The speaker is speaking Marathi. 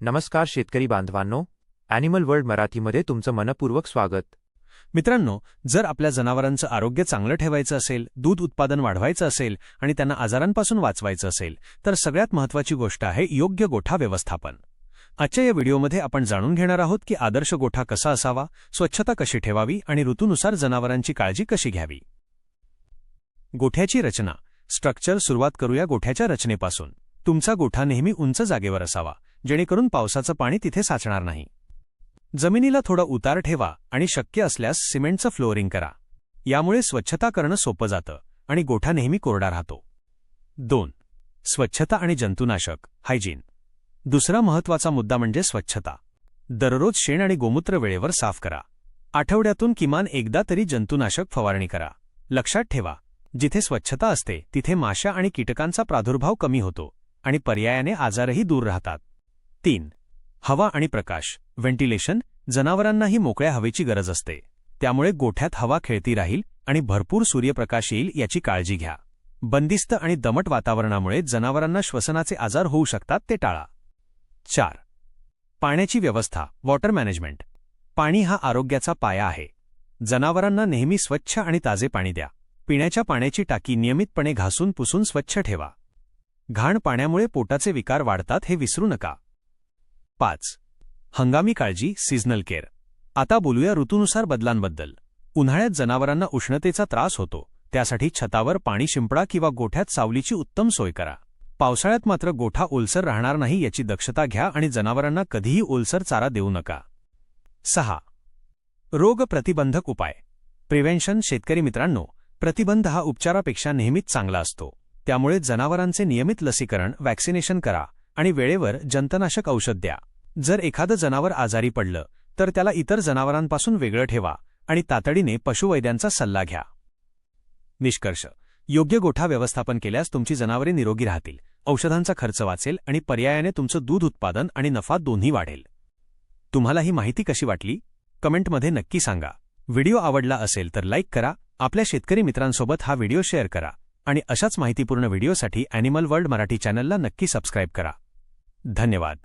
नमस्कार शेतकरी बांधवांनो, ॲनिमल वर्ल्ड मराठीमध्ये तुमचं मनपूर्वक स्वागत. मित्रांनो, जर आपल्या जनावरांचं आरोग्य चांगलं ठेवायचं असेल, दूध उत्पादन वाढवायचं असेल आणि त्यांना आजारांपासून वाचवायचं असेल, तर सगळ्यात महत्त्वाची गोष्ट आहे योग्य गोठा व्यवस्थापन. आजच्या या व्हिडिओमध्ये आपण जाणून घेणार आहोत की आदर्श गोठा कसा असावा, स्वच्छता कशी ठेवावी आणि ऋतूनुसार जनावरांची काळजी कशी घ्यावी. गोठ्याची रचना, स्ट्रक्चर. सुरुवात करूया गोठ्याच्या रचनेपासून. तुमचा गोठा नेहमी उंच जागेवर असावा, जेणेकरून पावसाचं पाणी तिथे साचणार नाही. जमिनीला थोडा उतार ठेवा आणि शक्य असल्यास सिमेंटचं फ्लोअरिंग करा. यामुळे स्वच्छता करणं सोपं जातं आणि गोठा नेहमी कोरडा राहतो. 2. स्वच्छता आणि जंतुनाशक, हायजीन. दुसरा महत्त्वाचा मुद्दा म्हणजे स्वच्छता. दररोज शेण आणि गोमूत्र वेळेवर साफ करा. आठवड्यातून किमान एकदा तरी जंतुनाशक फवारणी करा. लक्षात ठेवा, जिथे स्वच्छता असते तिथे माशा आणि कीटकांचा प्रादुर्भाव कमी होतो आणि पर्यायाने आजारही दूर राहतात. 3. हवा आणि प्रकाश, व्हेंटिलेशन. जनावरांनाही मोकळ्या हवेची गरज असते, त्यामुळे गोठ्यात हवा खेळती राहील आणि भरपूर सूर्यप्रकाश येईल याची काळजी घ्या. बंदिस्त आणि दमट वातावरणामुळे जनावरांना श्वसनाचे आजार होऊ शकतात, ते टाळा. 4. पाण्याची व्यवस्था, वॉटर मॅनेजमेंट. पाणी हा आरोग्याचा पाया आहे. जनावरांना नेहमी स्वच्छ आणि ताजे पाणी द्या. पिण्याच्या पाण्याची टाकी नियमितपणे घासून पुसून स्वच्छ ठेवा. घाण पाण्यामुळे पोटाचे विकार वाढतात, हे विसरू नका. 5. हंगामी काळजी, सीझनल केअर. आता बोलूया ऋतूनुसार बदलांबद्दल. उन्हाळ्यात जनावरांना उष्णतेचा त्रास होतो, त्यासाठी छतावर पाणी शिंपडा किंवा गोठ्यात सावलीची उत्तम सोय करा. पावसाळ्यात मात्र गोठा ओलसर राहणार नाही याची दक्षता घ्या आणि जनावरांना कधीही ओलसर चारा देऊ नका. 6. रोग प्रतिबंधक उपाय, प्रिव्हेन्शन. शेतकरी मित्रांनो, प्रतिबंध हा उपचारापेक्षा नेहमीच चांगला असतो. त्यामुळे जनावरांचे नियमित लसीकरण, वॅक्सिनेशन करा आणि वेळेवर जंतनाशक औषध द्या. जर एखादं जनावर आजारी पडलं तर त्याला इतर जनावरांपासून वेगळं ठेवा आणि तातडीने पशुवैद्यांचा सल्ला घ्या. निष्कर्ष: योग्य गोठा व्यवस्थापन केल्यास तुमची जनावरे निरोगी राहतील, औषधांचा खर्च वाचेल आणि पर्यायाने तुमचं दूध उत्पादन आणि नफा दोन्ही वाढेल. तुम्हाला ही माहिती कशी वाटली? कमेंटमध्ये नक्की सांगा. व्हिडिओ आवडला असेल तर लाईक करा, आपल्या शेतकरी मित्रांसोबत हा व्हिडिओ शेअर करा आणि अशाच माहितीपूर्ण व्हिडिओसाठी ॲनिमल वर्ल्ड मराठी चॅनलला नक्की सबस्क्राईब करा. धन्यवाद.